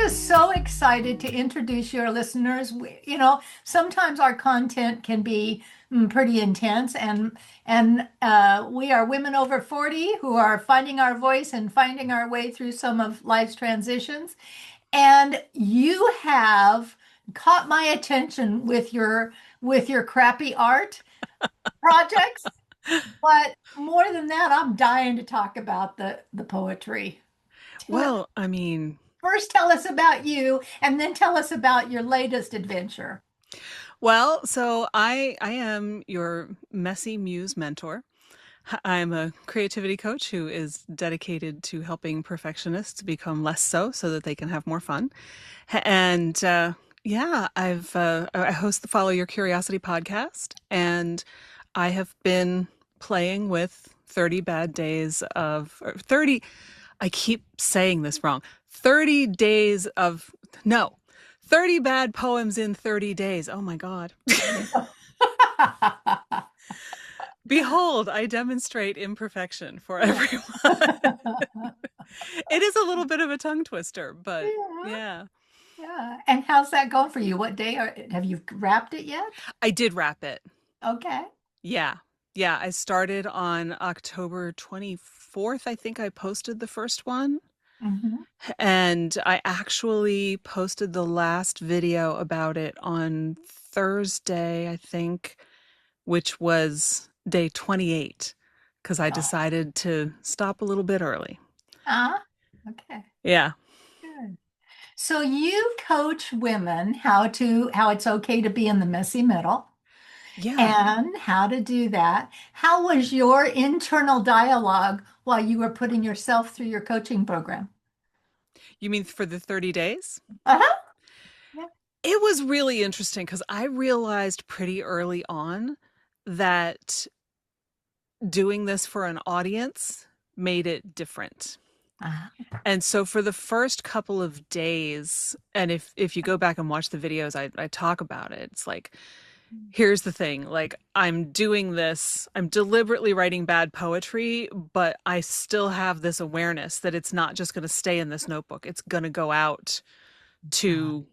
just so excited to introduce your listeners. Sometimes our content can be pretty intense, and we are women over 40 who are finding our voice and finding our way through some of life's transitions. And you have caught my attention with your crappy art projects. But more than that, I'm dying to talk about the poetry. Well, I mean, First, tell us about you, and then tell us about your latest adventure. so I am your messy muse mentor. I'm a creativity coach who is dedicated to helping perfectionists become less so that they can have more fun. And yeah, I host the Follow Your Curiosity podcast, and I have been playing with 30 bad days of or 30. I keep saying this wrong. 30 days of no. 30 bad poems in 30 days. Oh my God. Behold, I demonstrate imperfection for everyone. It is a little bit of a tongue twister, but Yeah, yeah. yeah. And how's that going for you? Have you wrapped it yet? I did wrap it. Okay. Yeah. Yeah, I started on October 24th. I think I posted the first one. Hmm. And I actually posted the last video about it on Thursday, I think, which was day 28, because I Oh. decided to stop a little bit early. Uh, okay. Yeah. Good. So you coach women how it's okay to be in the messy middle Yeah. and how to do that. How was your internal dialogue while you were putting yourself through your coaching program? You mean for the 30 days? Uh-huh. Yeah. It was really interesting because I realized pretty early on that doing this for an audience made it different. Uh-huh. And so for the first couple of days, and if you go back and watch the videos, I talk about it. It's like, here's the thing, like I'm doing this, I'm deliberately writing bad poetry, but I still have this awareness that it's not just going to stay in this notebook. It's going to go out to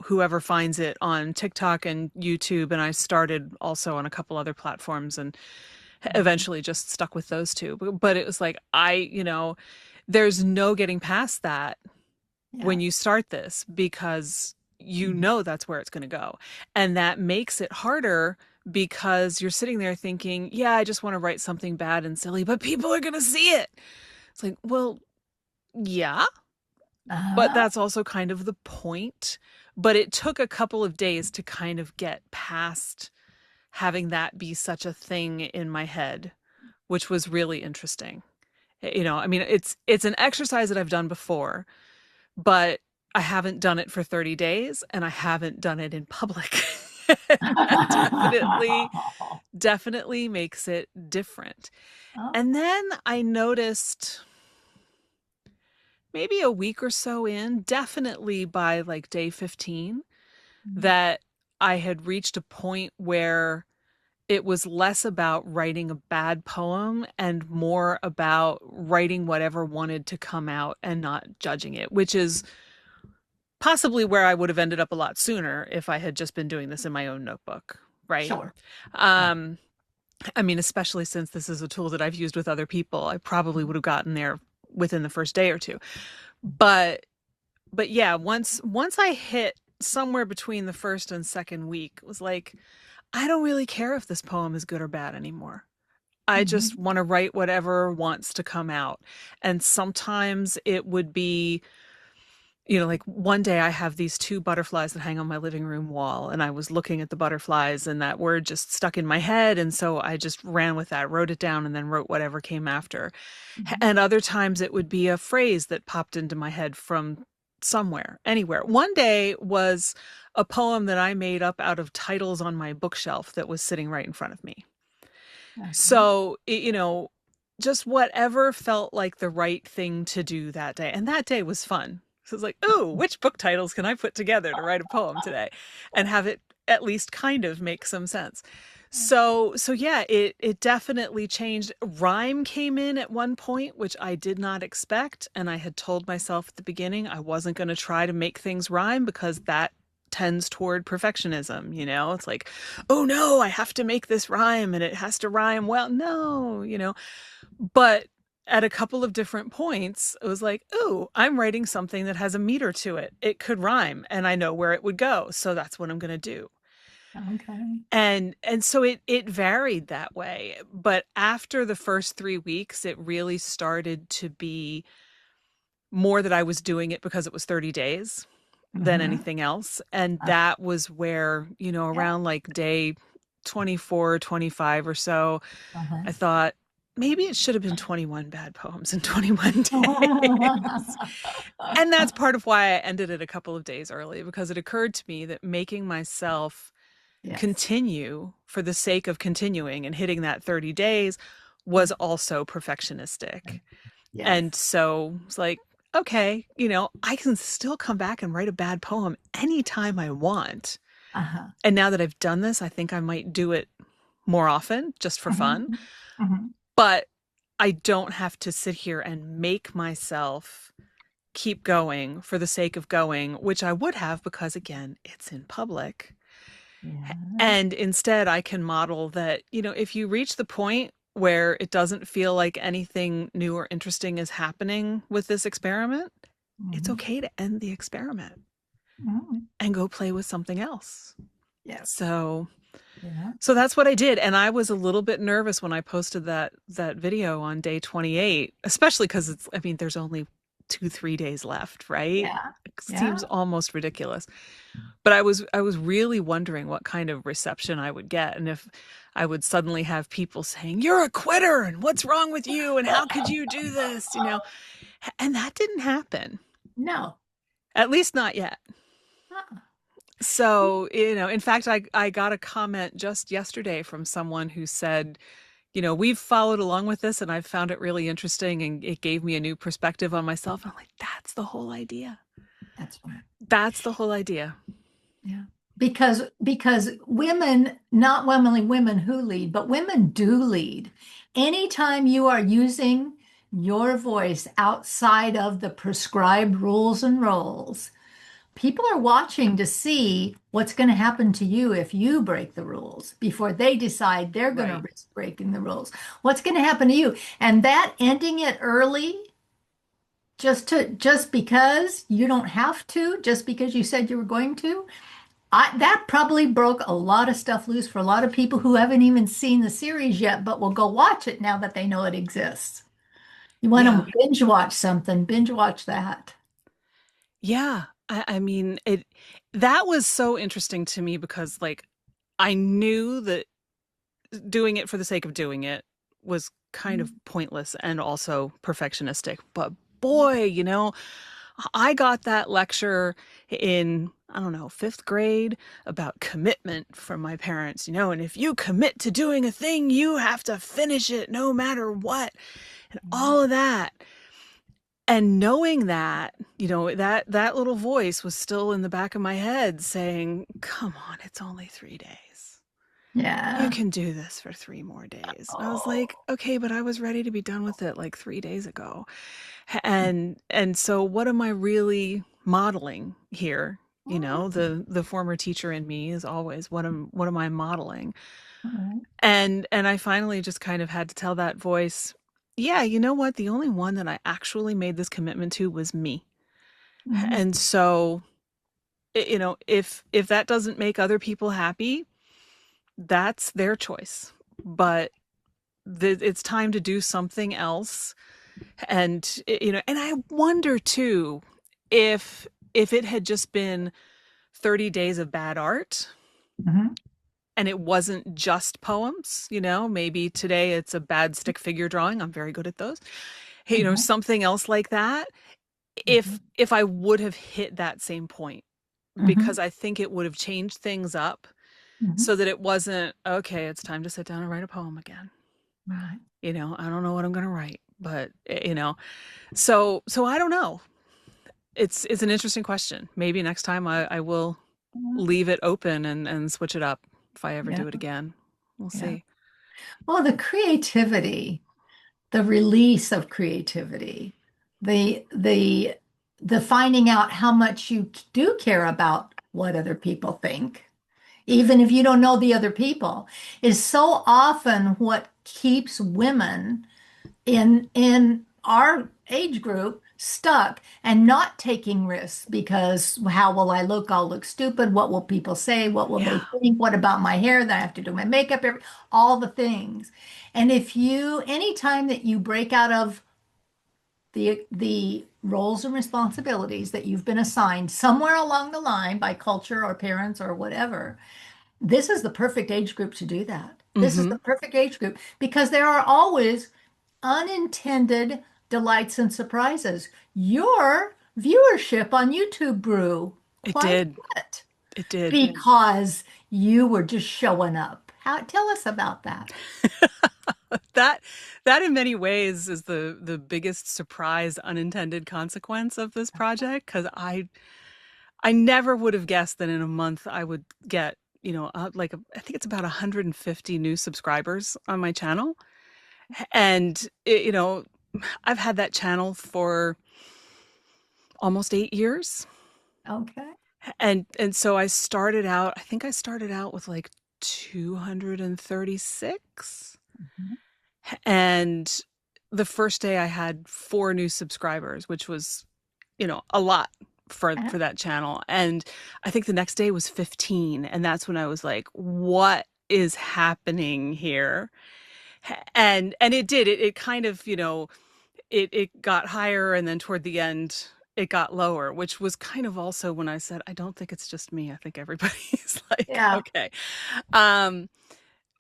whoever finds it on TikTok and YouTube, and I started also on a couple other platforms and eventually just stuck with those two. But it was like there's no getting past that Yeah. when you start this because you know that's where it's going to go. And that makes it harder because you're sitting there thinking, yeah, I just want to write something bad and silly, but people are going to see it. It's like, well, yeah, but Uh-huh. that's also kind of the point. But it took a couple of days to kind of get past having that be such a thing in my head, which was really interesting. I mean, it's an exercise that I've done before, but I haven't done it for 30 days and I haven't done it in public. That definitely makes it different. Oh. And then I noticed maybe a week or so in, definitely by like day 15, that I had reached a point where it was less about writing a bad poem and more about writing whatever wanted to come out and not judging it, which is possibly where I would have ended up a lot sooner if I had just been doing this in my own notebook, right? Sure. Right. Um, I mean, especially since this is a tool that I've used with other people, I probably would have gotten there within the first day or two. But yeah, once I hit somewhere between the first and second week, it was like, I don't really care if this poem is good or bad anymore. I just Mhm. want to write whatever wants to come out. And sometimes it would be, like one day I have these two butterflies that hang on my living room wall, and I was looking at the butterflies, and that word just stuck in my head. And so I just ran with that, wrote it down, and then wrote whatever came after. Mhm. And other times it would be a phrase that popped into my head from somewhere, anywhere. One day was a poem that I made up out of titles on my bookshelf that was sitting right in front of me. Okay. So, just whatever felt like the right thing to do that day. And that day was fun. So it's like, ooh, which book titles can I put together to write a poem today and have it at least kind of make some sense? So yeah, it definitely changed. Rhyme came in at one point, which I did not expect, and I had told myself at the beginning I wasn't going to try to make things rhyme because that tends toward perfectionism, you know? It's like, "Oh no, I have to make this rhyme and it has to rhyme well." No, you know. But at a couple of different points, it was like, "Oh, I'm writing something that has a meter to it. It could rhyme and I know where it would go, so that's what I'm going to do." Okay. And so it varied that way. But after the first 3 weeks, it really started to be more that I was doing it because it was 30 days than Mm-hmm. anything else. And that was where, you know, Yeah. around like day 24, 25 or so, Uh-huh. I thought maybe it should have been 21 bad poems in 21 days. And that's part of why I ended it a couple of days early, because it occurred to me that making myself Yes. continue for the sake of continuing and hitting that 30 days was also perfectionistic. Yes. And so it's like, okay, you know, I can still come back and write a bad poem anytime I want. Uh-huh. And now that I've done this, I think I might do it more often just for fun. Mm-hmm. Mm-hmm. But I don't have to sit here and make myself keep going for the sake of going, which I would have because, again, it's in public. Yeah. And instead, I can model that, you know, if you reach the point where it doesn't feel like anything new or interesting is happening with this experiment, it's Mm-hmm. okay to end the experiment Mm-hmm. and go play with something else. Yes. So, Yeah. so that's what I did. And I was a little bit nervous when I posted that video on day 28, especially because it's, I mean, there's only 2, 3 days left, right? Yeah. It seems Yeah. almost ridiculous. But I was really wondering what kind of reception I would get, and if I would suddenly have people saying, "You're a quitter and what's wrong with you and how could you do this?" you know. And that didn't happen. No. At least not yet. Uh-uh. So, you know, in fact, I got a comment just yesterday from someone who said, you know, we've followed along with this and I've found it really interesting and it gave me a new perspective on myself. And I'm like, that's the whole idea. That's right. That's the whole idea. Yeah. Because women, not only women who lead, but women do lead. Anytime you are using your voice outside of the prescribed rules and roles, people are watching to see what's going to happen to you if you break the rules before they decide they're going to Right. risk breaking the rules. What's going to happen to you? And that ending it early just because you don't have to, just because you said you were going to, that probably broke a lot of stuff loose for a lot of people who haven't even seen the series yet, but will go watch it now that they know it exists. You want Yeah. to binge watch something, binge watch that. Yeah. I mean, that was so interesting to me because like I knew that doing it for the sake of doing it was kind of pointless and also perfectionistic. But boy, you know, I got that lecture in, I don't know, 5th grade about commitment from my parents, you know, and if you commit to doing a thing, you have to finish it no matter what, and all of that. And knowing that, you know, that little voice was still in the back of my head saying, "Come on, it's only 3 days. You Yeah. can do this for 3 more days." And I was like, Oh. "Okay, but I was ready to be done with it like 3 days ago." And so what am I really modeling here? You know, the former teacher in me is always what am I modeling? And I finally just kind of had to tell that voice, yeah, you know what? The only one that I actually made this commitment to was me. And so, you know, if that doesn't make other people happy, that's their choice. But it's time to do something else. And you know, and I wonder too if it had just been 30 days of bad art Mhm. and it wasn't just poems, you know, maybe today it's a bad stick figure drawing. I'm very good at those. Hey, you know, Mhm. something else like that. Mhm. If I would have hit that same point, Mhm. because I think it would have changed things up Mhm. so that it wasn't, okay, it's time to sit down and write a poem again. Right. You know, I don't know what I'm going to write, but you know, so I don't know. It's an interesting question. Maybe next time I will Yeah. leave it open and switch it up if I ever Yeah. do it again. We'll Yeah. see. Well, the creativity, the release of creativity, the the finding out how much you do care about what other people think, even if you don't know the other people, is so often what keeps women in our age group stuck and not taking risks because how will I look? I'll look stupid. What will people say? What will they Yeah. think? What about my hair? That I have to do my makeup, all the things. And if you, anytime that you break out of the roles and responsibilities that you've been assigned somewhere along the line by culture or parents or whatever, this is the perfect age group to do that. This is Mm-hmm. the perfect age group because there are always unintended delights and surprises. Your viewership on YouTube grew It quite did. a bit It did. because you were just showing up. Tell us about that. That that in many ways is the biggest surprise unintended consequence of this project because I never would have guessed that in a month I would get, I think it's about 150 new subscribers on my channel. And, I've had that channel for almost 8 years. Okay. And so I think I started out with like 236. Mhm. And the first day I had 4 new subscribers, which was, a lot for that channel. And I think the next day was 15. And that's when I was like, what is happening here? And it kind of, it got higher and then toward the end it got lower, which was kind of also when I said, I don't think it's just me. I think everybody's like, Yeah. okay. Um,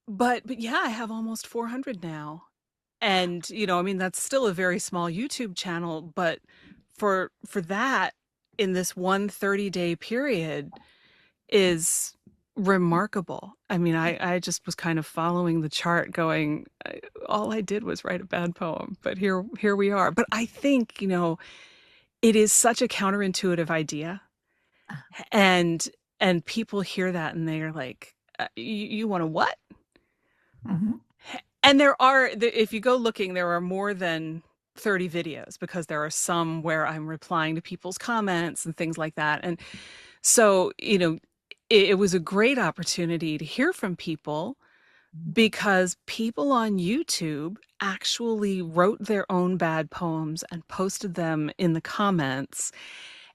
but yeah, I have almost 400 now. And, I mean, that's still a very small YouTube channel, but for that in this 130-day period is remarkable. I mean, I just was kind of following the chart going, all I did was write a bad poem, but here we are. But I think, it is such a counterintuitive idea. And and people hear that and they're like, you want to what? Mhm. And if you go looking, there are more than 30 videos because there are some where I'm replying to people's comments and things like that. And so, it was a great opportunity to hear from people because people on YouTube actually wrote their own bad poems and posted them in the comments.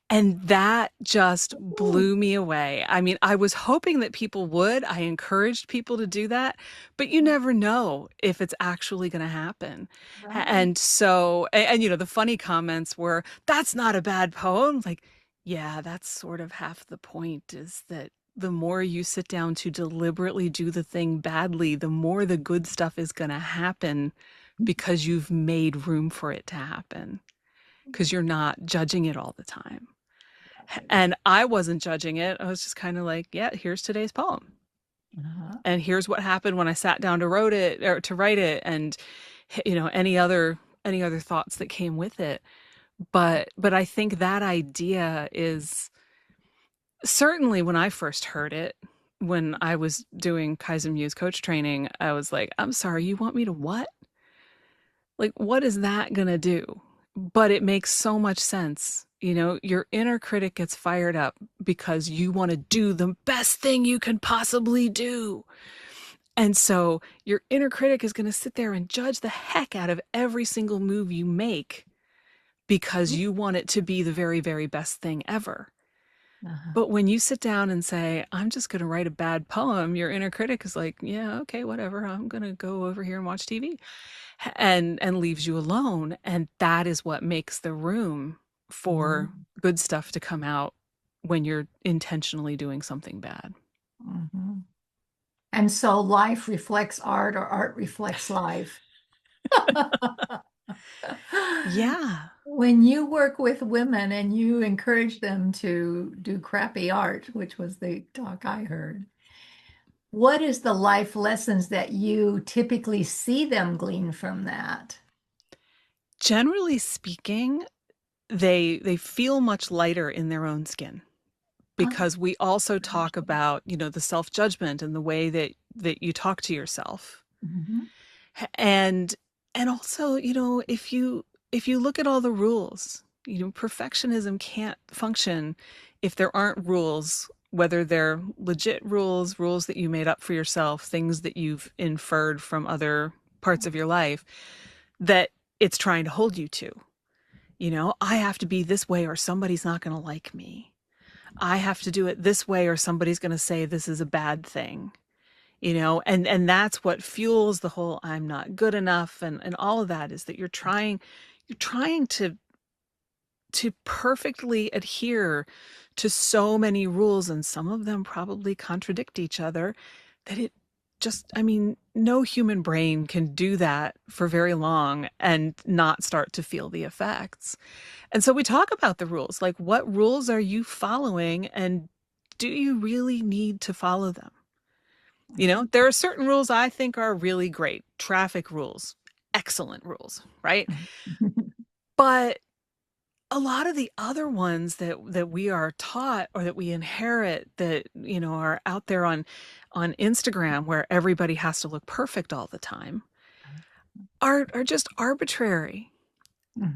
And that just Ooh, blew me away. I mean, I was hoping that people would. I encouraged people to do that, but you never know if it's actually going to happen. right. And so, the funny comments were, that's not a bad poem. Like, yeah, that's sort of half the point is that the more you sit down to deliberately do the thing badly, the more the good stuff is going to happen because you've made room for it to happen because you're not judging it all the time. Right. And I wasn't judging it. I was just kind of like, yeah, here's today's poem. Uh-huh. And here's what happened when I sat down to wrote it or to write it and any other thoughts that came with it. But I think that idea is certainly when I first heard it, when I was doing Kaizen Muse coach training, I was like, I'm sorry, you want me to what? Like, what is that going to do? But it makes so much sense. Your inner critic gets fired up because you want to do the best thing you can possibly do. And so your inner critic is going to sit there and judge the heck out of every single move you make because you want it to be the very, very best thing ever. Uh-huh. But when you sit down and say, I'm just going to write a bad poem, your inner critic is like, yeah, okay, whatever. I'm going to go over here and watch TV and leaves you alone. And that is what makes the room for Mhm. good stuff to come out when you're intentionally doing something bad. Mhm. And so life reflects art or art reflects life. Yeah. When you work with women and you encourage them to do crappy art, which was the talk I heard, what is the life lessons that you typically see them glean from that? Generally speaking, they feel much lighter in their own skin Oh, because we also talk about, the self-judgment and the way that you talk to yourself. mhm. And also, if you look at all the rules, perfectionism can't function if there aren't rules, whether they're legit rules, rules that you made up for yourself, things that you've inferred from other parts of your life that it's trying to hold you to. I have to be this way or somebody's not going to like me. I have to do it this way or somebody's going to say this is a bad thing. And that's what fuels the whole I'm not good enough, and all of that is that you're trying to perfectly adhere to so many rules, and some of them probably contradict each other, that it just, I mean, no human brain can do that for very long and not start to feel the effects. And so we talk about the rules, like what rules are you following, and do you really need to follow them? There are certain rules I think are really great. Traffic rules, excellent rules, right? But a lot of the other ones that we are taught or that we inherit, that are out there on Instagram, where everybody has to look perfect all the time, are just arbitrary.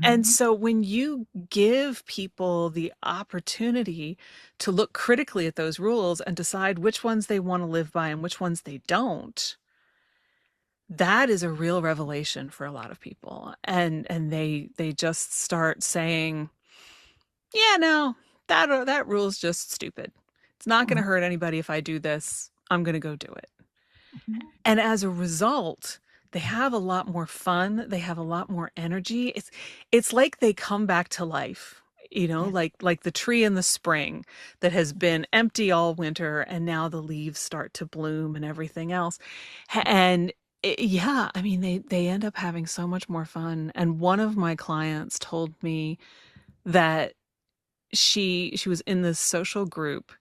And Mhm. so when you give people the opportunity to look critically at those rules and decide which ones they want to live by and which ones they don't, that is a real revelation for a lot of people. And they just start saying, yeah, no, that rule's just stupid. It's not going to hurt anybody if I do this. I'm going to go do it. Mhm. And as a result, they have a lot more fun, they have a lot more energy. It's like they come back to life, Yeah. like the tree in the spring that has been empty all winter, and now the leaves start to bloom and everything else. And yeah, I mean, they end up having so much more fun. And one of my clients told me that she was in this social group,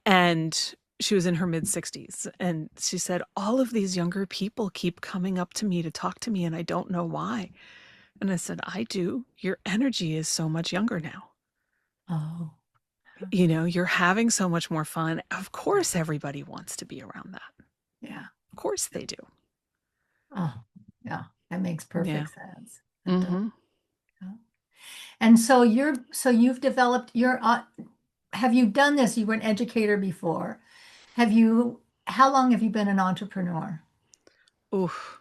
and she was in her mid 60s, and she said, all of these younger people keep coming up to me to talk to me, and I don't know why. And I said, I do. Your energy is so much younger now. Oh, You're having so much more fun. Of course everybody wants to be around that. yeah. Of course they do. Oh, yeah. That makes Yeah. perfect sense. It does. Mm-hmm. Yeah. And so you've developed your have you done this? You were an educator before. How long have you been an entrepreneur? Oof.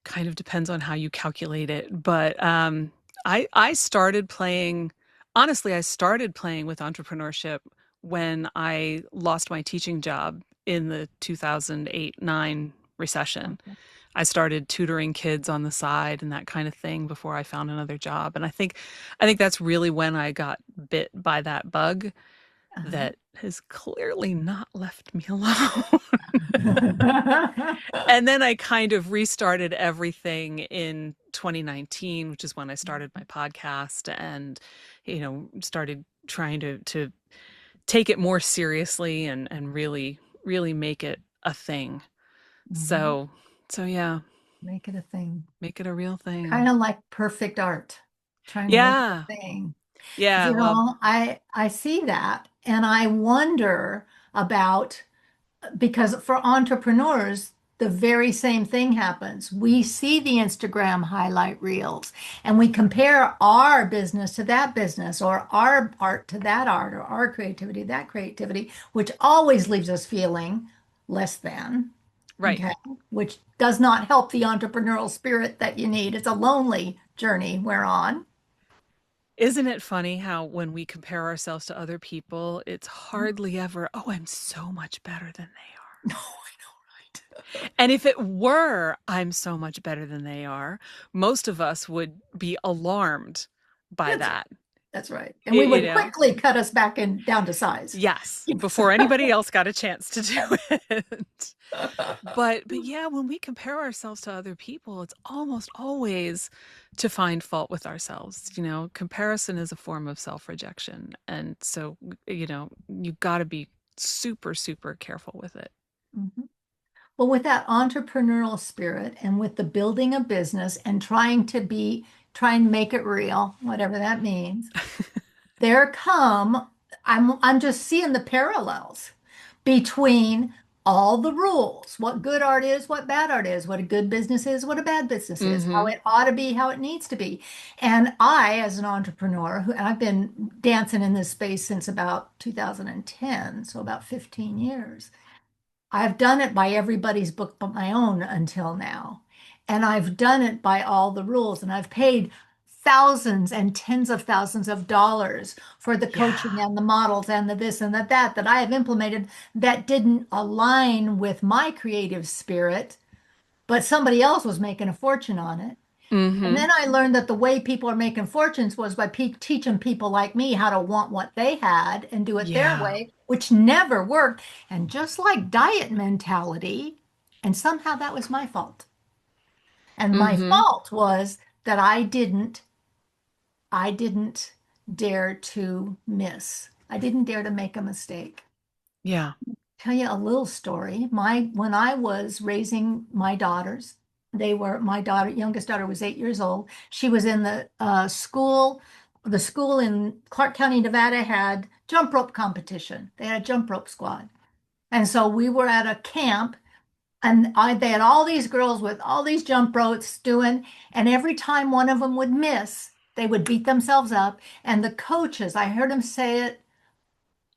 Kind of depends on how you calculate it, but I started playing. Honestly, I started playing with entrepreneurship when I lost my teaching job in the 2008-9 recession. Okay. I started tutoring kids on the side and that kind of thing before I found another job, and I think that's really when I got bit by that bug Uh-huh. that has clearly not left me alone. Uh-huh. And then I kind of restarted everything in 2019, which is when I started my podcast, and started trying to take it more seriously, and really make it a thing. Mhm. So yeah, Make it a thing. make it a real thing. Kind of like perfect art, trying to make it Yeah. a thing. Yeah, well, I see that and I wonder about because for entrepreneurs, the very same thing happens. We see the Instagram highlight reels and we compare our business to that business or our art to that art or our creativity to that creativity, which always leaves us feeling less than, right. okay, which does not help the entrepreneurial spirit that you need. It's a lonely journey we're on. Isn't it funny how when we compare ourselves to other people, it's hardly ever, oh, I'm so much better than they are. No, I know, right? And if it were, I'm so much better than they are, most of us would be alarmed by That's that. That's right. And Y- we you would know? quickly cut us back in down to size. Yes, Yes. before anybody else got a chance to do it. But yeah, when we compare ourselves to other people, it's almost always to find fault with ourselves. Comparison is a form of self-rejection. And so, you've got to be super, super careful with it. Mhm. Well, with that entrepreneurial spirit and with the building a business and try and make it real, whatever that means, there come, I'm just seeing the parallels between all the rules, what good art is, what bad art is, what a good business is, what a bad business is, how Mm-hmm. it ought to be, how it needs to be. And I, as an entrepreneur, and I've been dancing in this space since about 2010, so about 15 years. I've done it by everybody's book but my own until now. And I've done it by all the rules. And I've paid thousands and tens of thousands of dollars for the coaching Yeah. and the models and the this and the that I have implemented that didn't align with my creative spirit, but somebody else was making a fortune on it. And Mm-hmm. then I learned that the way people are making fortunes was by teaching people like me how to want what they had and do it their Yeah. way, which never worked. And just like diet mentality, and somehow that was my fault. And my Mm-hmm. fault was that I didn't dare to miss. I didn't dare to make a mistake. Yeah. Tell you a little story. When I was raising my daughters, my youngest daughter was 8 years old. She was in the school. The school in Clark County, Nevada had jump rope competition. They had a jump rope squad. And so we were at a camp and they had all these girls with all these jump ropes doing, and every time one of them would miss, they would beat themselves up. And the coaches, I heard them say it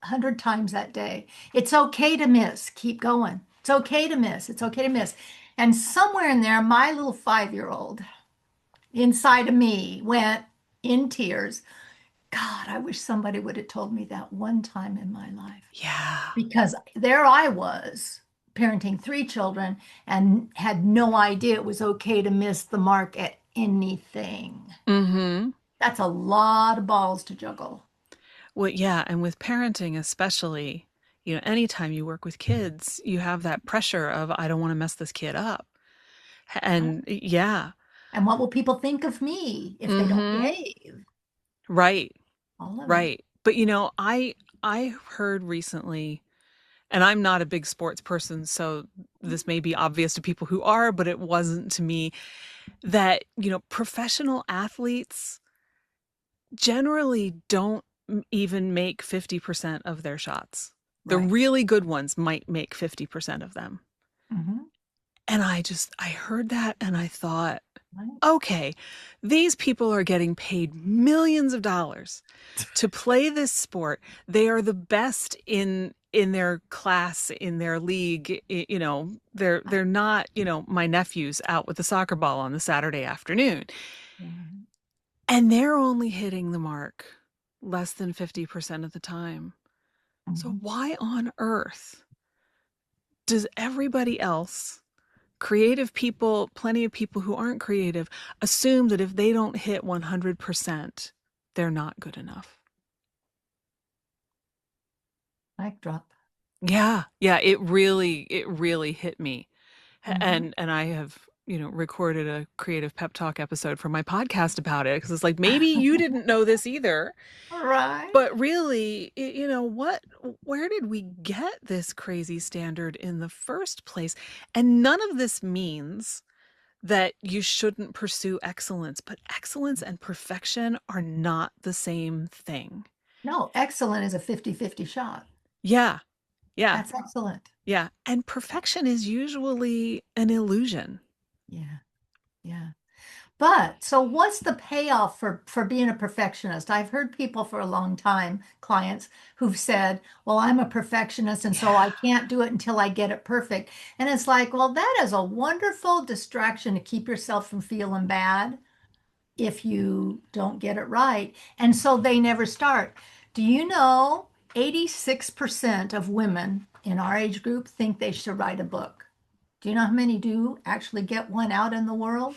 100 times that day. It's okay to miss. Keep going. It's okay to miss. It's okay to miss. And somewhere in there, my little 5-year-old inside of me went in tears. God, I wish somebody would have told me that one time in my life. Yeah. Because there I was parenting 3 children and had no idea it was okay to miss the mark at anything. Mm-hmm. That's a lot of balls to juggle. Well, yeah, and with parenting especially, anytime you work with kids, you have that pressure of I don't want to mess this kid up. And yeah. And what will people think of me if they don't Mm-hmm. behave? Right. All of it. Right. But I heard recently, and I'm not a big sports person, so this may be obvious to people who are, but it wasn't to me, that, professional athletes generally don't even make 50% of their shots. The Right. really good ones might make 50% of them. Hmm. And I heard that and I thought, Right. okay, these people are getting paid millions of dollars to play this sport. They are the best in their class, in their league. They're not, my nephews out with the soccer ball on the Saturday afternoon. Right. And they're only hitting the mark less than 50% of the time. So Hmm. why on earth does everybody else, creative people, plenty of people who aren't creative, assume that if they don't hit 100%, they're not good enough? Mic drop. Yeah. Yeah, it really hit me. Hmm. And I have, recorded a creative pep talk episode for my podcast about it because it's like maybe you didn't know this either. Right. But really, where did we get this crazy standard in the first place? And none of this means that you shouldn't pursue excellence, but excellence and perfection are not the same thing. No, excellent is a 50-50 shot. Yeah, yeah, That's excellent. yeah. And perfection is usually an illusion. Yeah. Yeah. But so what's the payoff for being a perfectionist? I've heard people for a long time, clients who've said, "Well, I'm a perfectionist and so Yeah, I can't do it until I get it perfect." And it's like, well, that is a wonderful distraction to keep yourself from feeling bad if you don't get it right. And so they never start. Do you know 86% of women in our age group think they should write a book? Do you know how many do actually get one out in the world?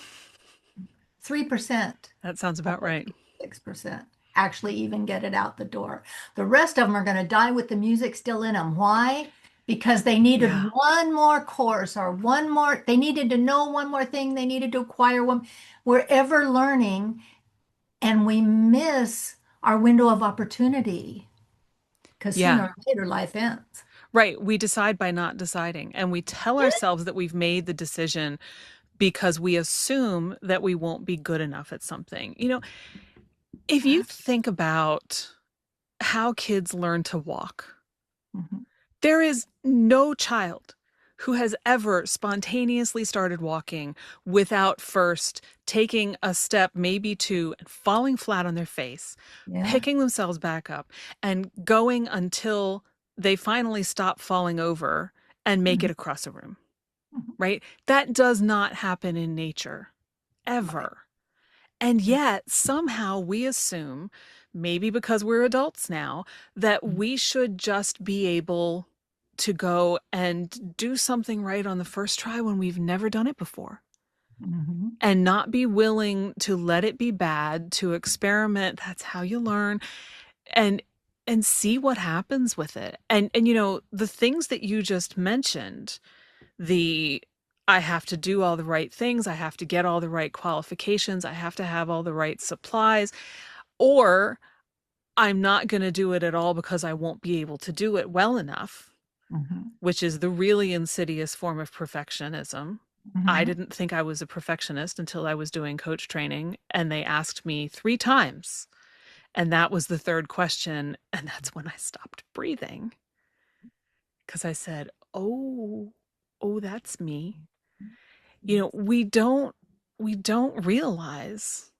3% that sounds of about the right. 6% actually even get it out the door. The rest of them are going to die with the music still in them. Why? Because they needed Yeah, one more course or they needed to know one more thing, they needed to acquire one. We're ever learning and we miss our window of opportunity because yeah. sooner or later life ends. Right. We decide by not deciding, and we tell ourselves that we've made the decision because we assume that we won't be good enough at something. If you Yeah. think about how kids learn to walk. Mhm. There is no child who has ever spontaneously started walking without first taking a step, maybe two, and falling flat on their face, Yeah. picking themselves back up, and going until they finally stop falling over and make Mhm. it across a room, Mhm. right? That does not happen in nature, Right. ever. And Yeah. yet, somehow we assume, maybe because we're adults now, that we should just be able to go and do something right on the first try when we've never done it before, Mhm. and not be willing to let it be bad, to experiment. That's how you learn, and see what happens with it. And the things that you just mentioned, the I have to do all the right things, I have to get all the right qualifications, I have to have all the right supplies, or I'm not going to do it at all because I won't be able to do it well enough, Mhm. which is the really insidious form of perfectionism. I Mhm. didn't think I was a perfectionist until I was doing coach training, and they asked me 3 times. And that was the third question. And that's when I stopped breathing because I said, oh, that's me. We don't realize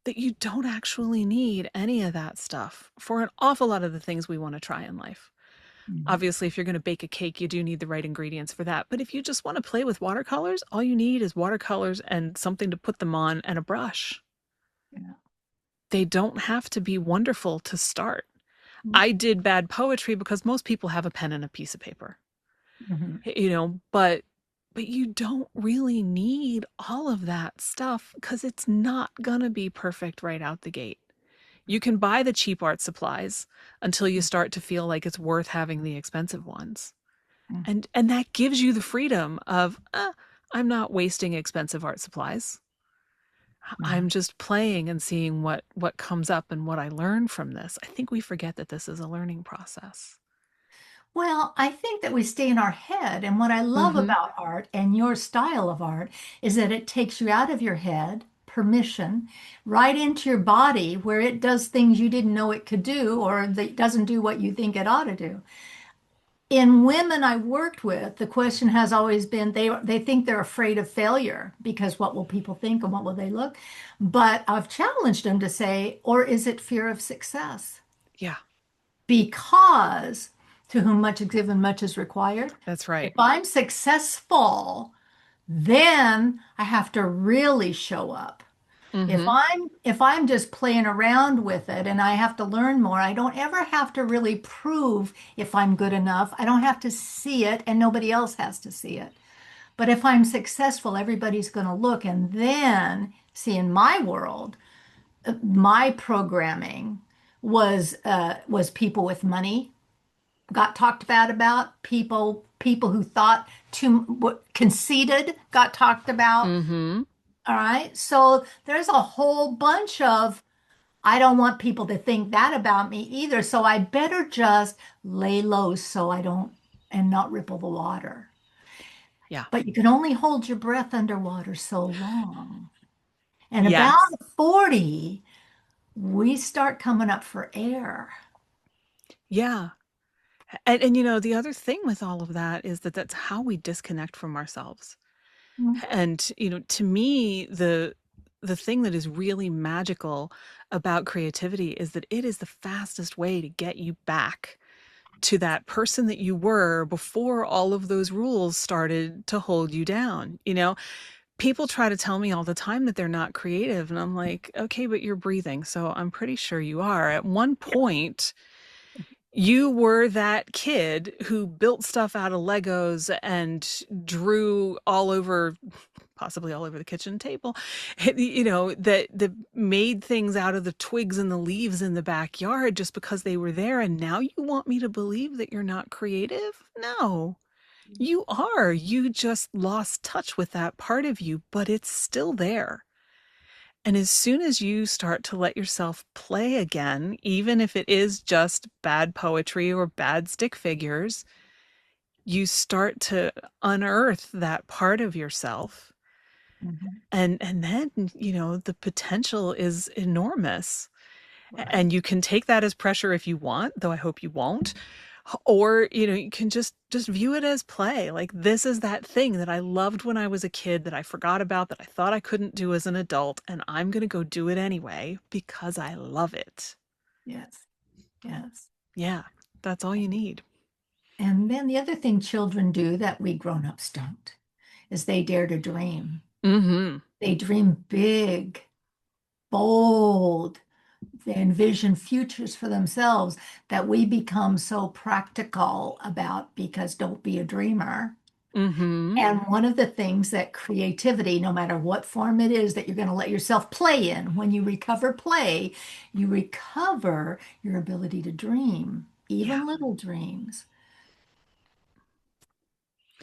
that you don't actually need any of that stuff for an awful lot of the things we want to try in life. Mhm. Obviously, if you're going to bake a cake, you do need the right ingredients for that. But if you just want to play with watercolors, all you need is watercolors and something to put them on and a brush. Yeah. They don't have to be wonderful to start. Mhm. I did bad poetry because most people have a pen and a piece of paper. Mhm. But you don't really need all of that stuff because it's not gonna be perfect right out the gate. You can buy the cheap art supplies until you start to feel like it's worth having the expensive ones. Mhm. And that gives you the freedom of, I'm not wasting expensive art supplies. Mhm. I'm just playing and seeing what comes up and what I learn from this. I think we forget that this is a learning process. Well, I think that we stay in our head. And what I love Mm-hmm. about art and your style of art is that it takes you out of your head, permission, right into your body where it does things you didn't know it could do or that doesn't do what you think it ought to do. In women I worked with, the question has always been they think they're afraid of failure because what will people think and what will they look? But I've challenged them to say, or is it fear of success? Yeah, Because to whom much is given, much is required. that's If right. I'm successful, then I have to really show up. If Mm-hmm. I'm just playing around with it and I have to learn more, I don't ever have to really prove if I'm good enough. I don't have to see it and nobody else has to see it. But if I'm successful, everybody's going to look and then see in my world, my programming was people with money got talked bad about, people who thought too conceited got talked about. Mm-hmm. All right. So there's a whole bunch of, I don't want people to think that about me either. So I better just lay low so I don't and not ripple the water. Yeah. But you can only hold your breath underwater so long. And Yes. about 40, we start coming up for air. Yeah. And the other thing with all of that is that that's how we disconnect from ourselves. And to me, the thing that is really magical about creativity is that it is the fastest way to get you back to that person that you were before all of those rules started to hold you down. People try to tell me all the time that they're not creative, and I'm like, okay, but you're breathing, so I'm pretty sure you are. At one point, you were that kid who built stuff out of Legos and drew all over, possibly all over the kitchen table, that made things out of the twigs and the leaves in the backyard just because they were there. And now you want me to believe that you're not creative? No, you are. You just lost touch with that part of you, but it's still there. And as soon as you start to let yourself play again, even if it is just bad poetry or bad stick figures, you start to unearth that part of yourself. Mhm. And then, the potential is enormous. Right. And you can take that as pressure if you want, though I hope you won't. Or, you can just view it as play. Like this is that thing that I loved when I was a kid that I forgot about that I thought I couldn't do as an adult, and I'm going to go do it anyway because I love it. Yes. Yes. Yeah, that's all you need. And then the other thing children do that we grown-ups don't is they dare to dream. Mhm. They dream big, bold. They envision futures for themselves that we become so practical about because don't be a dreamer. Mhm. And one of the things that creativity, no matter what form it is that you're going to let yourself play in, when you recover play, you recover your ability to dream, Yeah. even little dreams.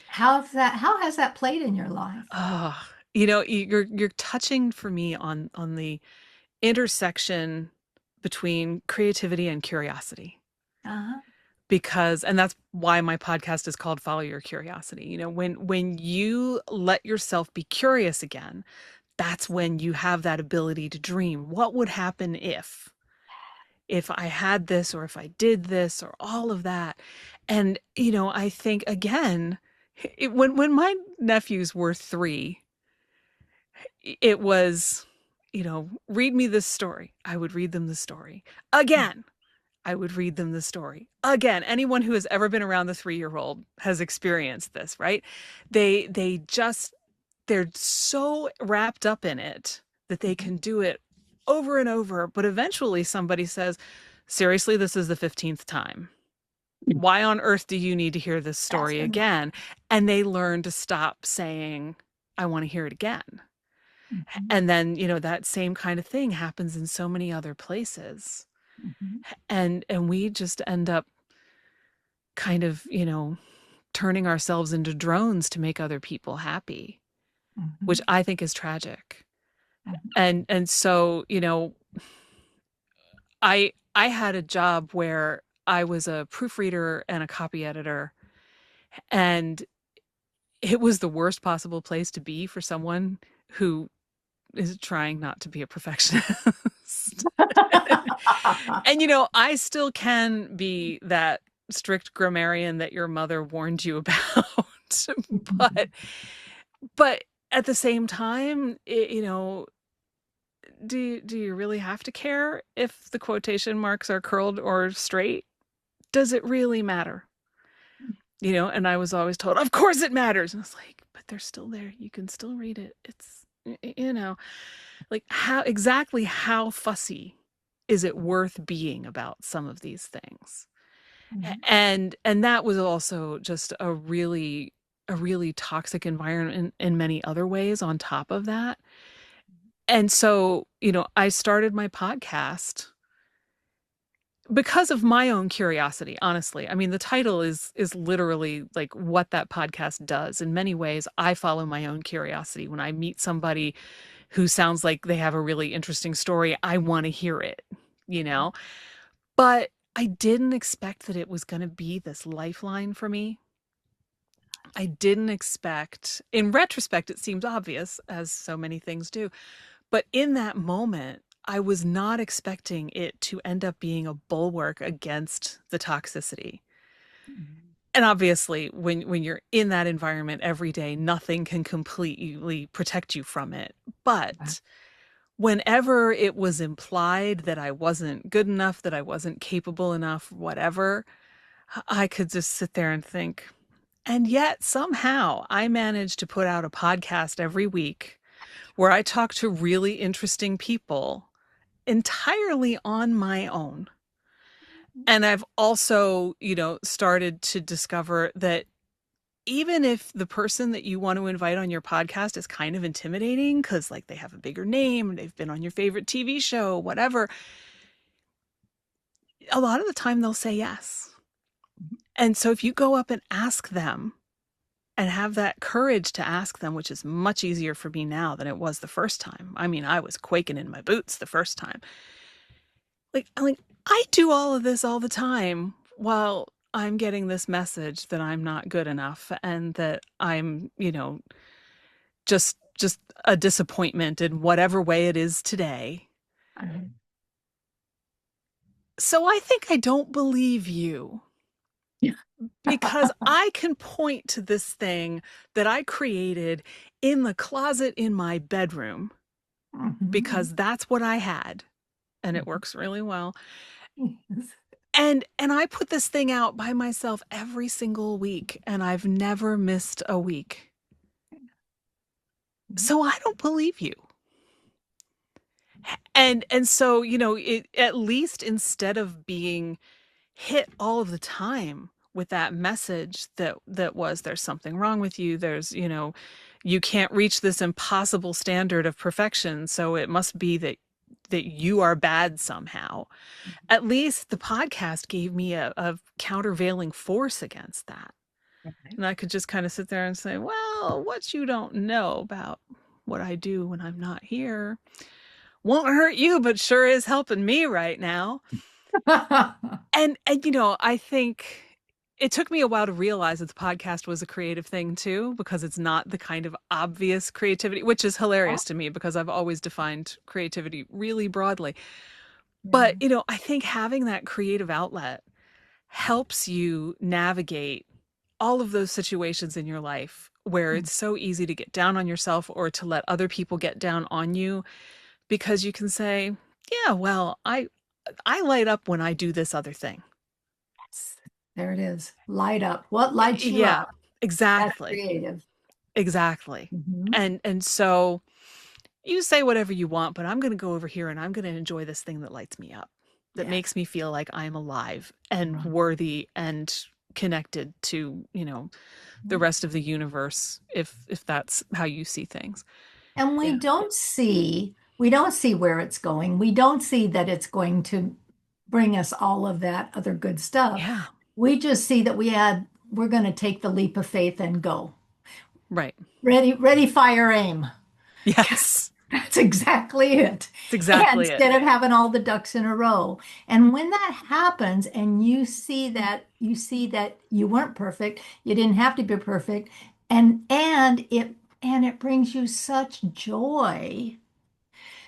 How has that played in your life? Oh, you're touching for me on the intersection between creativity and curiosity. Uh-huh. Because and that's why my podcast is called Follow Your Curiosity. When you let yourself be curious again, that's when you have that ability to dream. What would happen if I had this, or if I did this, or all of that? And I think again, when my nephews were 3, it was, read me this story. I would read them the story again. I would read them the story. Again, anyone who has ever been around the 3-year-old has experienced this, right? They just they're so wrapped up in it that they Mhm. can do it over and over, but eventually somebody says, "Seriously, this is the 15th time. Why on earth do you need to hear this That's story good. again?" And they learn to stop saying, "I want to hear it again." Mhm. And then, that same kind of thing happens in so many other places. Mhm. And we just end up kind of, turning ourselves into drones to make other people happy, which Mhm. I think is tragic. Mhm. And so, I had a job where I was a proofreader and a copy editor, and it was the worst possible place to be for someone who is trying not to be a perfectionist. And I still can be that strict grammarian that your mother warned you about. but Mhm. but at the same time, do you really have to care if the quotation marks are curled or straight? Does it really matter? And I was always told, of course it matters. And I was like, but they're still there. You can still read it. It's, like how fussy is it worth being about some of these things? Mhm. And that was also just a really toxic environment in many other ways on top of that. And so, I started my podcast because of my own curiosity, honestly. I mean, the title is literally like what that podcast does. In many ways, I follow my own curiosity. When I meet somebody who sounds like they have a really interesting story, I want to hear it, you know? But I didn't expect that it was going to be this lifeline for me. I didn't expect, in retrospect, it seems obvious, as so many things do. But in that moment, I was not expecting it to end up being a bulwark against the toxicity. Mhm. And obviously, when you're in that environment every day, nothing can completely protect you from it. Right. But whenever it was implied that I wasn't good enough, that I wasn't capable enough, whatever, I could just sit there and think. And yet, somehow, I managed to put out a podcast every week where I talk to really interesting people entirely on my own. And I've also, started to discover that even if the person that you want to invite on your podcast is kind of intimidating because, like, they have a bigger name, they've been on your favorite TV show, whatever, a lot of the time they'll say yes. And so if you go up and ask them and have that courage to ask them, which is much easier for me now than it was the first time. I mean, I was quaking in my boots the first time. Like I do all of this all the time while I'm getting this message that I'm not good enough and that I'm, just a disappointment in whatever way it is today. Right. So I think I don't believe you because I can point to this thing that I created in the closet in my bedroom Mhm. because that's what I had and it works really well. Yes. And I put this thing out by myself every single week and I've never missed a week. So I don't believe you. And so, at least instead of being hit all of the time with that message that was there's something wrong with you, you can't reach this impossible standard of perfection, so it must be that you are bad somehow. At least the podcast gave me a countervailing force against that. Right. And I could just kind of sit there and say, well, what you don't know about what I do when I'm not here won't hurt you, but sure is helping me right now. And I think it took me a while to realize that the podcast was a creative thing too, because it's not the kind of obvious creativity, which is hilarious to me because I've always defined creativity really broadly. Yeah. But, I think having that creative outlet helps you navigate all of those situations in your life where it's so easy to get down on yourself or to let other people get down on you because you can say, yeah, well, I light up when I do this other thing. Yes. There it is. Light up. What lights you Yeah, up? That's exactly. creative. Exactly. Hmm. And so you say whatever you want, but I'm going to go over here and I'm going to enjoy this thing that lights me up, that Yes. makes me feel like I'm alive and Mhm. worthy and connected to, the rest of the universe if that's how you see things. And Yeah. we don't see where it's going. We don't see that it's going to bring us all of that other good stuff. Yeah. We just see that we're going to take the leap of faith and go. Right. Ready, ready, fire, aim. Yes. That's exactly it. It's And exactly it. instead of having all the ducks in a row. And when that happens and you see that you weren't perfect, you didn't have to be perfect, and it brings you such joy.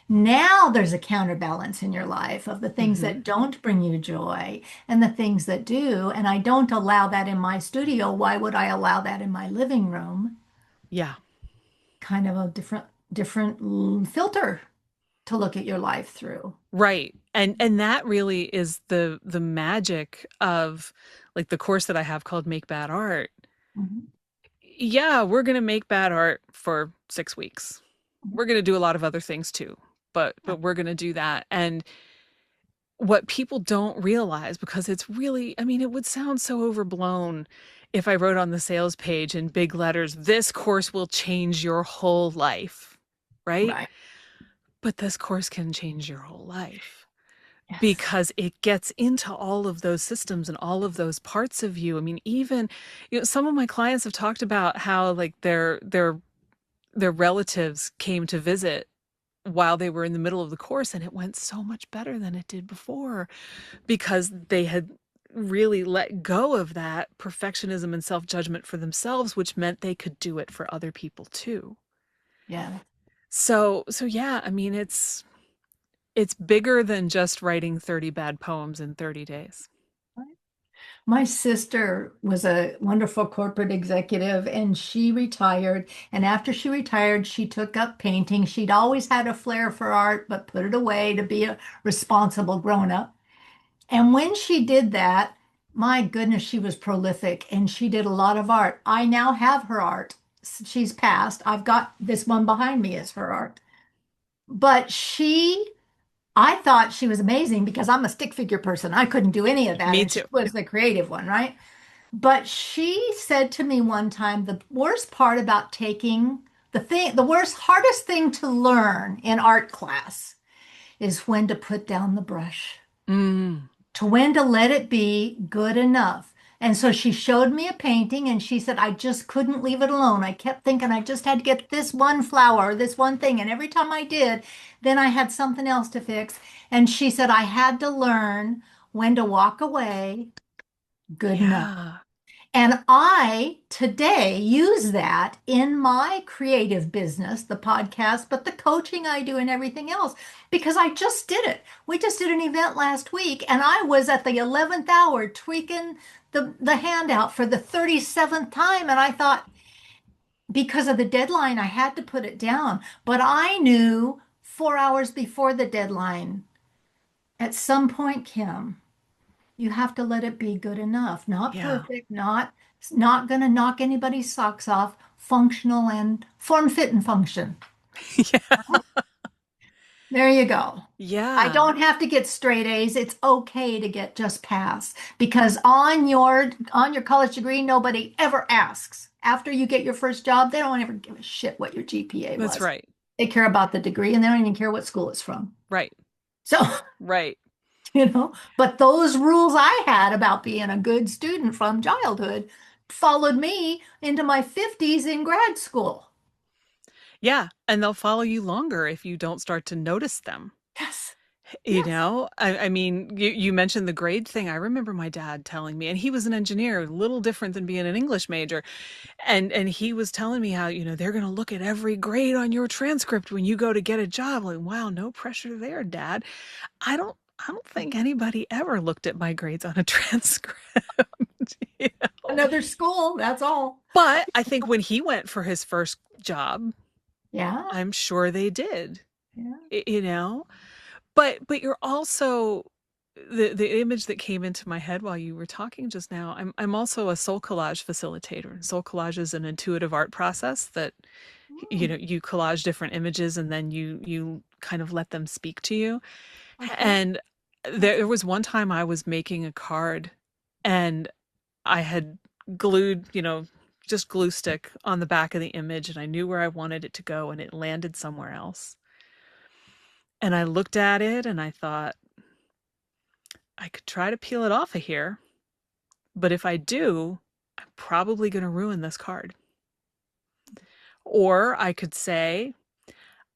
Now there's a counterbalance in your life of the things Hmm. that don't bring you joy and the things that do. And I don't allow that in my studio. Why would I allow that in my living room? Yeah. Kind of a different filter to look at your life through. Right. And that really is the magic of like the course that I have called Make Bad Art. Mhm. Yeah, we're going to make bad art for 6 weeks. We're going to do a lot of other things too, but we're going to do that. And what people don't realize, because it's really, I mean, it would sound so overblown if I wrote on the sales page in big letters, this course will change your whole life, right? Right. But this course can change your whole life Yes. because it gets into all of those systems and all of those parts of you. I mean, even, some of my clients have talked about how like their relatives came to visit while they were in the middle of the course and it went so much better than it did before because they had really let go of that perfectionism and self-judgment for themselves, which meant they could do it for other people too. Yeah. So yeah, I mean it's bigger than just writing 30 bad poems in 30 days. My sister was a wonderful corporate executive and she retired. And after she retired, she took up painting. She'd always had a flair for art, but put it away to be a responsible grown up. And when she did that, my goodness, she was prolific and she did a lot of art. I now have her art. She's passed. I've got this one behind me as her art. But I thought she was amazing because I'm a stick figure person. I couldn't do any of that. Me And she too. was the creative one, right? But she said to me one time, the worst part about taking the worst, hardest thing to learn in art class is when to put down the brush, Mm, to when to let it be good enough. And so she showed me a painting and she said, I just couldn't leave it alone. I kept thinking I just had to get this one flower, this one thing. And every time I did, then I had something else to fix. And she said, I had to learn when to walk away, good enough. yeah. And I today use that in my creative business, the podcast, but the coaching I do and everything else, because I just did it. We just did an event last week, and I was at the 11th hour tweaking the handout for the 37th time. And I thought, because of the deadline, I had to put it down. But I knew 4 hours before the deadline, at some point, Kim, you have to let it be good enough, not Yeah. perfect, not going to knock anybody's socks off, functional and form, fit, and function. Yeah. There you go. I Yeah. don't have to get straight A's. It's okay to get just pass because on your college degree, nobody ever asks. After you get your first job, they don't ever give a shit what your GPA That's was. right. They care about the degree and they don't even care what school it's from. Right. So, Right. but those rules I had about being a good student from childhood followed me into my 50s in grad school. Yeah. And they'll follow you longer if you don't start to notice them. Yes. You Yes. know, I mean, you mentioned the grade thing. I remember my dad telling me, and he was an engineer, a little different than being an English major. And he was telling me how, they're going to look at every grade on your transcript when you go to get a job. Like, wow, no pressure there, Dad. I don't think anybody ever looked at my grades on a transcript. you know? Another school, that's all. But I think when he went for his first job, Yeah. I'm sure they did. Yeah. You know? But you're also the image that came into my head while you were talking just now. I'm also a soul collage facilitator. Soul collage is an intuitive art process that Mm, you collage different images and then you kind of let them speak to you. okay. And there was one time I was making a card and I had glued, just glue stick on the back of the image and I knew where I wanted it to go and it landed somewhere else. And I looked at it and I thought, I could try to peel it off of here, but if I do, I'm probably going to ruin this card. Or I could say,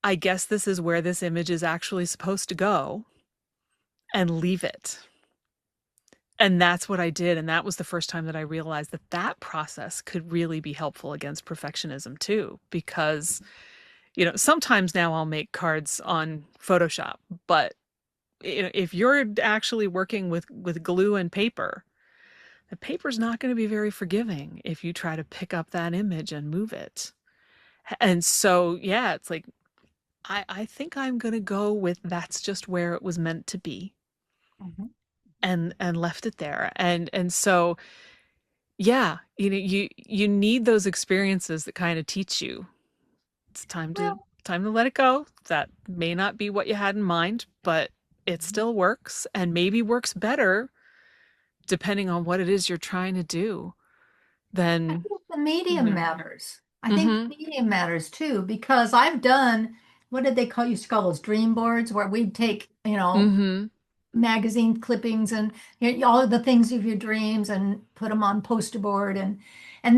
I guess this is where this image is actually supposed to go and leave it. And that's what I did. And that was the first time that I realized that that process could really be helpful against perfectionism too. Because, sometimes now I'll make cards on Photoshop, but if you're actually working with glue and paper, the paper's not going to be very forgiving if you try to pick up that image and move it. And so, yeah, it's like, I think I'm going to go with that's just where it was meant to be Mhm. and left it there. And so, yeah, you need those experiences that kind of teach you. It's Well, time to let it go. That may not be what you had in mind, but it still works and maybe works better depending on what it is you're trying to do I than, think the you medium know. matters. I think Mhm. the medium matters too, because I've done, what did they used to call those dream boards, where we'd take, Mhm. magazine clippings and all of the things of your dreams and put them on poster board, and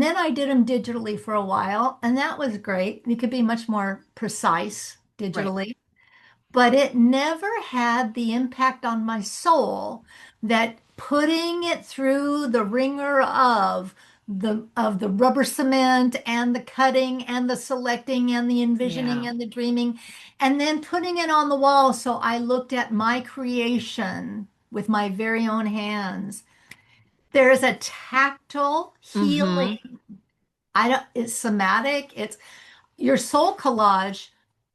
then I did them digitally for a while, and that was great. You could be much more precise Right. digitally, but it never had the impact on my soul that putting it through the ringer of the rubber cement and the cutting and the selecting and the envisioning Yeah. and the dreaming and then putting it on the wall so I looked at my creation with my very own hands. There's a tactile Mhm. healing. I don't, it's somatic. It's your soul collage.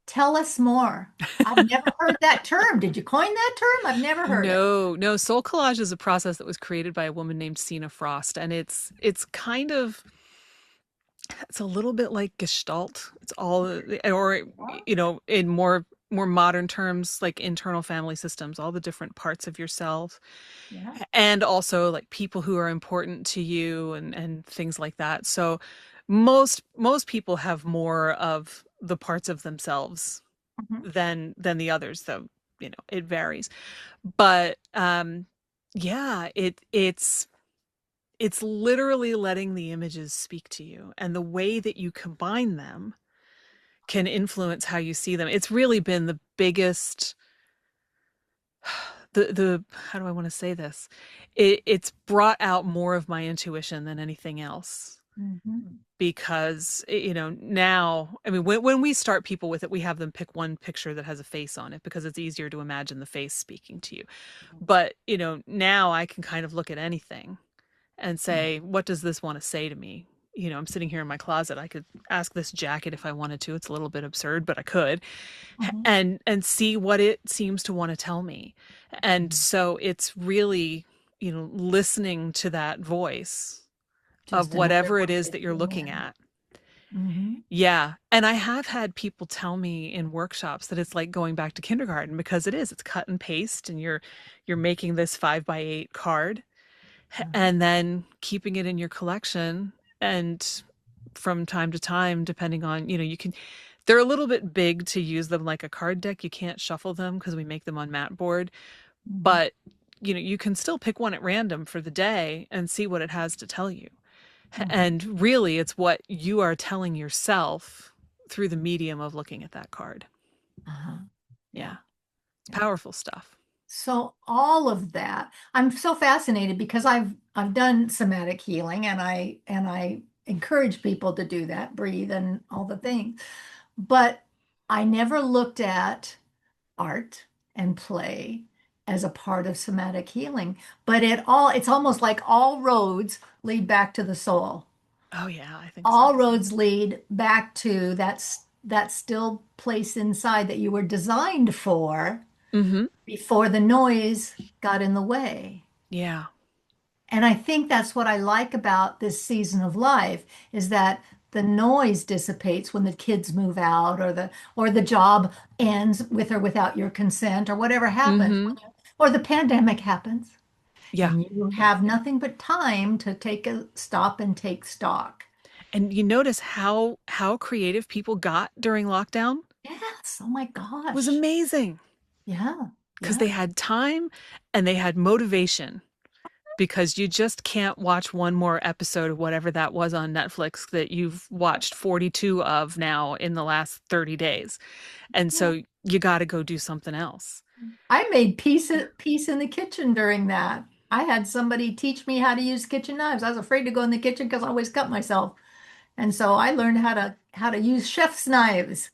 Tell us more. I've never heard that term. Did you coin that term? I've never heard it. No, no, soul collage is a process that was created by a woman named Sina Frost, and it's kind of it's a little bit like Gestalt. It's all, or in more modern terms, like internal family systems, all the different parts of yourself, Yeah. and also like people who are important to you and things like that. So most people have more of the parts of themselves Mhm. than the others, though, it varies. But yeah, it's literally letting the images speak to you, and the way that you combine them can influence how you see them. It's really been the how do I want to say this? It's brought out more of my intuition than anything else. Hmm. Because now, I mean, when we start people with it, we have them pick one picture that has a face on it because it's easier to imagine the face speaking to you. But now I can kind of look at anything and say, what does this want to say to me? I'm sitting here in my closet. I could ask this jacket if I wanted to. It's a little bit absurd, but I could. Hmm. And see what it seems to want to tell me. And so it's really, listening to that voice of Just another whatever it way is to that you're tune looking in. at. Hmm. Yeah. And I have had people tell me in workshops that it's like going back to kindergarten because it's cut and paste, and you're making this 5x8 card and then keeping it in your collection. And from time to time, depending on, they're a little bit big to use them like a card deck. You can't shuffle them because we make them on mat board, Hmm. but you can still pick one at random for the day and see what it has to tell you. Hmm. And really, it's what you are telling yourself through the medium of looking at that card. Uh-huh. Yeah, Yeah. it's Yeah. powerful stuff. So all of that, I'm so fascinated because I've done somatic healing and I encourage people to do that, breathe and all the things. But I never looked at art and play as a part of somatic healing. But it's almost like all roads lead back to the soul. Oh, yeah, I think so. All roads lead back to that still place inside that you were designed for Mm-hmm. before the noise got in the way. Yeah. And I think that's what I like about this season of life is that the noise dissipates when the kids move out or the job ends with or without your consent or whatever happens Mm-hmm. or the pandemic happens Yeah. and you Yeah. have nothing but time to take a stop and take stock. And you notice how creative people got during lockdown? Yes, oh my It was gosh. amazing Yeah. because Yeah. they had time and they had motivation, because you just can't watch one more episode of whatever that was on Netflix that you've watched 42 of now in the last 30 days. And Yeah. so you got to go do something else. I made peace in the kitchen during that. I had somebody teach me how to use kitchen knives. I was afraid to go in the kitchen because I always cut myself. And so I learned how to use chef's knives.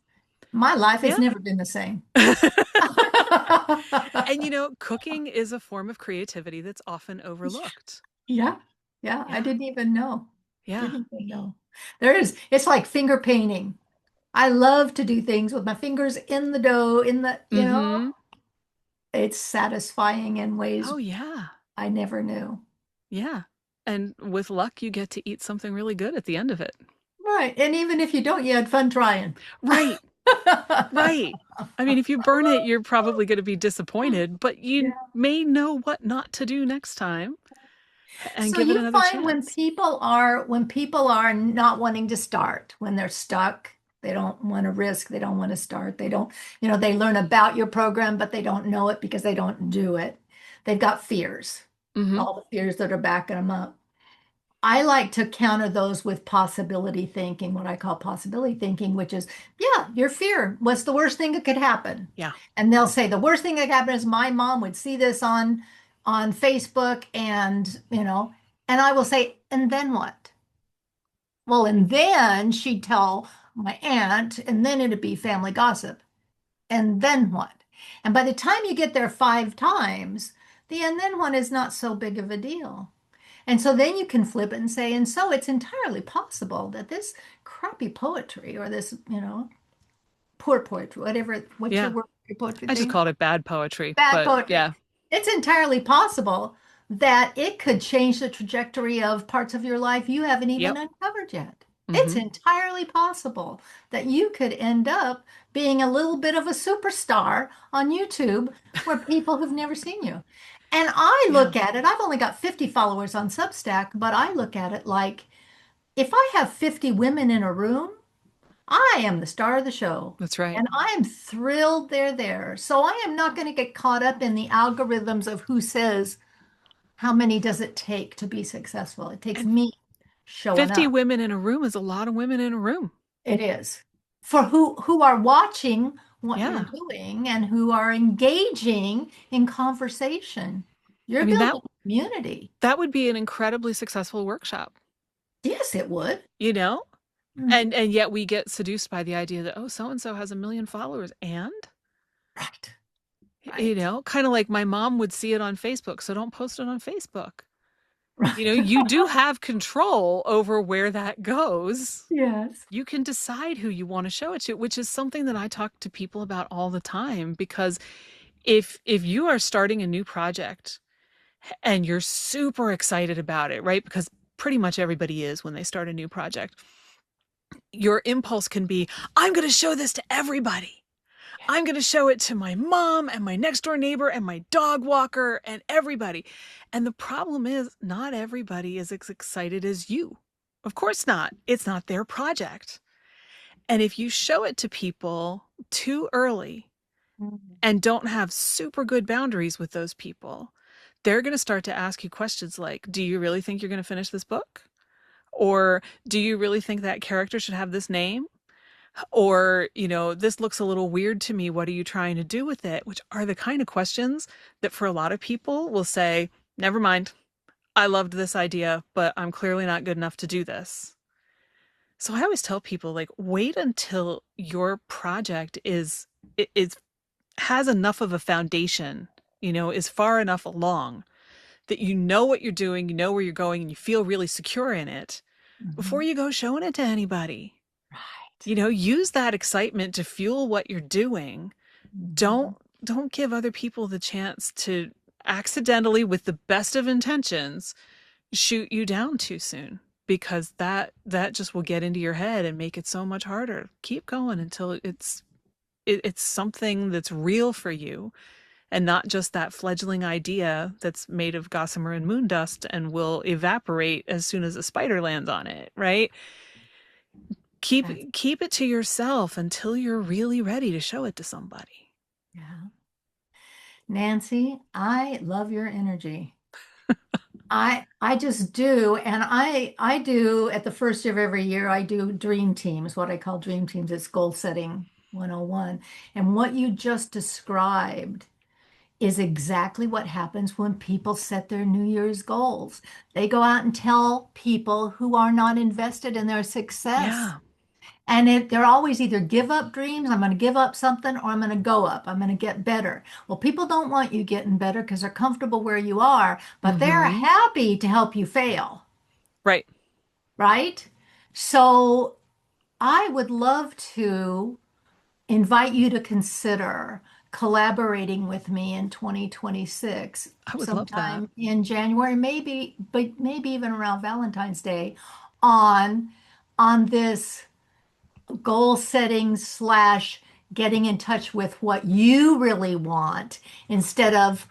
My life has Yeah. never been the same. And cooking is a form of creativity that's often overlooked. Yeah. Yeah, I Yeah. didn't even know. Yeah. Didn't even know. It's like finger painting. I love to do things with my fingers in the dough, Mm-hmm. it's satisfying in ways Oh, yeah. I never knew. Yeah. And with luck, you get to eat something really good at the end of it. Right. And even if you don't, you had fun trying. Right. Right. I mean, if you burn it, you're probably going to be disappointed, but you Yeah. may know what not to do next time and So give it you another find when chance. people are not wanting to start, when they're stuck, they don't want to risk, they don't want to start, they don't, they learn about your program, but they don't know it because they don't do it. They've got fears, Hmm. all the fears that are backing them up. I like to counter those with possibility thinking, what I call possibility thinking, which is, yeah, your fear. What's the worst thing that could happen? Yeah. And they'll say the worst thing that could happen is my mom would see this on Facebook and I will say, and then what? Well, and then she'd tell my aunt, and then it'd be family gossip. And then what? And by the time you get there 5 times, the and then one is not so big of a deal. And so then you can flip it and say, and so it's entirely possible that this crappy poetry or this, poor poetry, what's your Yeah. word, your poetry I just thing? called it bad poetry, Bad but poetry. yeah. It's entirely possible that it could change the trajectory of parts of your life you haven't even Yep. uncovered yet. It's Hmm. entirely possible that you could end up being a little bit of a superstar on YouTube where people have never seen you. And I Yeah. look at it, I've only got 50 followers on Substack, but I look at it like if I have 50 women in a room, I am the star of the show. That's right. And I'm thrilled they're there. So I am not going to get caught up in the algorithms of who says how many does it take to be successful. It takes And me showing 50 up. women in a room is a lot of women in a room. It is. For who are watching what you're Yeah. doing and who are engaging in conversation. I You're mean, building community. that would be an incredibly successful workshop, Yes, it would. you know? Mhm. And yet we get seduced by the idea that, oh, so and so has 1 million followers, and Right, you right, know, kind of like my mom would see it on Facebook, so don't post it on Facebook. You know, right. you do have control over where that goes. Yes. You can decide who you want to show it to, which is something that I talk to people about all the time, because if you are starting a new project and you're super excited about it, right? Because pretty much everybody is when they start a new project. Your impulse can be, I'm going to show this to everybody. I'm going to show it to my mom and my next door neighbor and my dog walker and everybody. And the problem is, not everybody is as excited as you. Of course not. It's not their project. And if you show it to people too early Mhm. and don't have super good boundaries with those people, they're going to start to ask you questions like, do you really think you're going to finish this book? Or do you really think that character should have this name? Or, you know, this looks a little weird to me. What are you trying to do with it? Which are the kind of questions that for a lot of people will say, never mind. I loved this idea, but I'm clearly not good enough to do this. So I always tell people, like, wait until your project is has enough of a foundation, you know, is far enough along that you know what you're doing, you know where you're going, and you feel really secure in it before Mhm. you go showing it to anybody. Right. You know, use that excitement to fuel what you're doing. Mhm. Don't give other people the chance to accidentally, with the best of intentions, shoot you down too soon, because that just will get into your head and make it so much harder. Keep going until it's something that's real for you, and not just that fledgling idea that's made of gossamer and moon dust and will evaporate as soon as a spider lands on it, right? That's, Keep it to yourself until you're really ready to show it to somebody. yeah. Nancy, I love your energy. I just do, and I do at the first of every year, I do dream teams, what I call dream teams. It's goal setting 101. And what you just described is exactly what happens when people set their New Year's goals. They go out and tell people who are not invested in their success. Yeah. And they're always either give up dreams, I'm going to give up something, or I'm going to go up, I'm going to get better. Well, people don't want you getting better because they're comfortable where you are, but they're Mm-hmm. happy to help you fail, Right. right? So I would love to invite you to consider collaborating with me in 2026, I would love that. sometime in January, maybe, but maybe even around Valentine's Day, on this goal setting slash getting in touch with what you really want instead of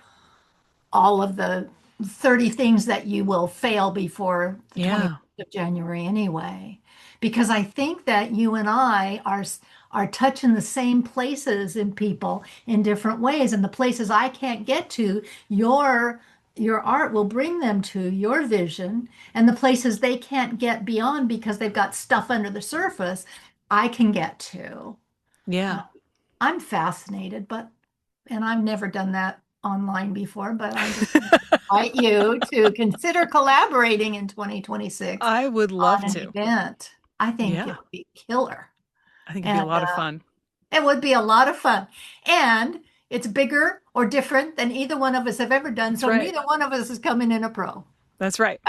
all of the 30 things that you will fail before the Yeah. 21st of January anyway. Because I think that you and I are touching the same places in people in different ways. And the places I can't get to, your art will bring them to your vision. And the places they can't get beyond because they've got stuff under the surface, I can get to. Uh, Yeah. I'm fascinated, and I've never done that online before, but I just want to invite you to consider collaborating in 2026 I would love on an to. event. I think it Yeah. would be killer. I think it'd be a And lot of fun. it would be a lot of fun. And it's bigger or different than either one of us have ever done. That's So right. neither one of us is coming in a pro. That's right.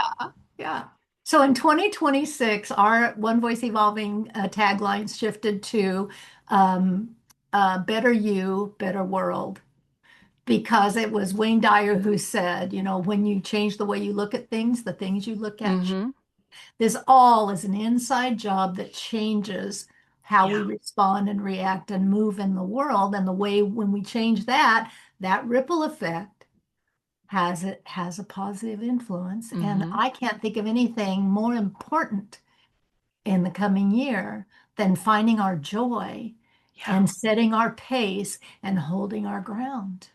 Yeah. So in 2026, our One Voice Evolving taglines shifted to um, better you, better world. Because it was Wayne Dyer who said, when you change the way you look at things, the things you look at. Mm-hmm. This all is an inside job that changes how we Yeah. respond and react and move in the world. And the way when we change that, that ripple effect has a positive influence. And Mm-hmm. I can't think of anything more important in the coming year than finding our joy Yeah. and setting our pace and holding our ground.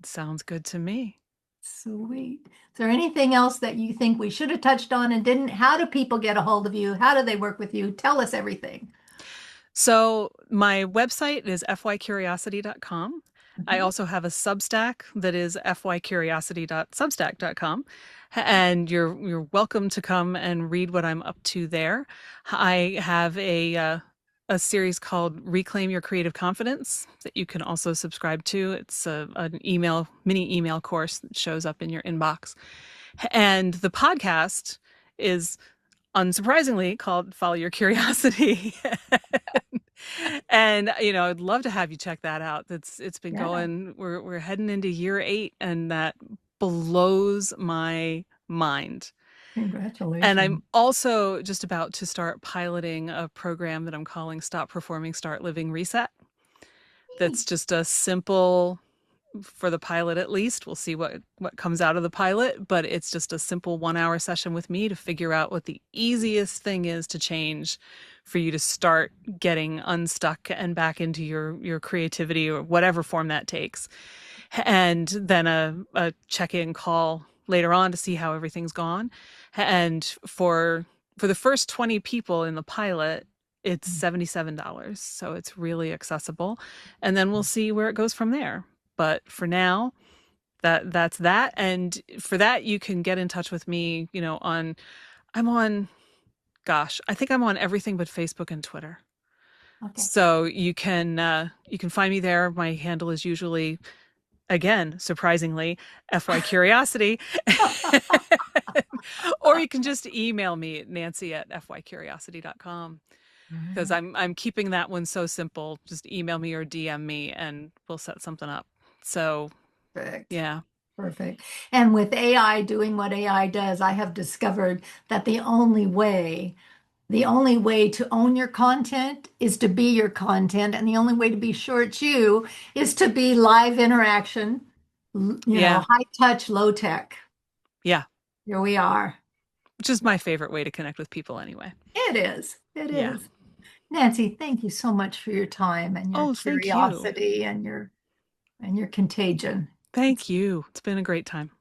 Sounds good to me. Sweet. Is there anything else that you think we should have touched on and didn't? How do people get a hold of you? How do they work with you? Tell us everything. So my website is fycuriosity.com. I Mhm. also have a Substack that is fycuriosity.substack.com. And you're welcome to come and read what I'm up to there. I have a series called Reclaim Your Creative Confidence that you can also subscribe to. It's an mini email course that shows up in your inbox. And the podcast is unsurprisingly called Follow Your Curiosity. And I'd love to have you check that out. It's been Yeah, going, we're heading into year 8, and that blows my mind. And I'm congratulations. also just about to start piloting a program that I'm calling Stop Performing, Start Living Reset. That's just a simple, for the pilot at least. We'll see what comes out of the pilot, but it's just a simple 1 hour session with me to figure out what the easiest thing is to change for you to start getting unstuck and back into your creativity or whatever form that takes. And then a check-in call later on to see how everything's gone. And for the first 20 people in the pilot, it's $77. So it's really accessible. And then we'll see where it goes from there. But for now, that's that. And for that, you can get in touch with me, I'm on, gosh, I think I'm on everything but Facebook and Twitter. Okay. So you can find me there. My handle is usually, again, surprisingly, FY Curiosity. Or you can just email me at nancy@fycuriosity.com, because I'm keeping that one so simple. Just email me or DM me and we'll set something up. So, Perfect. yeah. Perfect. And with AI doing what AI does, I have discovered that the only way to own your content is to be your content, and the only way to be sure it's you is to be live interaction, Yeah. high touch, low tech. Yeah. Here we are. Which is my favorite way to connect with people anyway. It is. It Yeah. is. Nancy, thank you so much for your time and your Oh, thank you. curiosity and your contagion. It's Thank you. It's been a great time.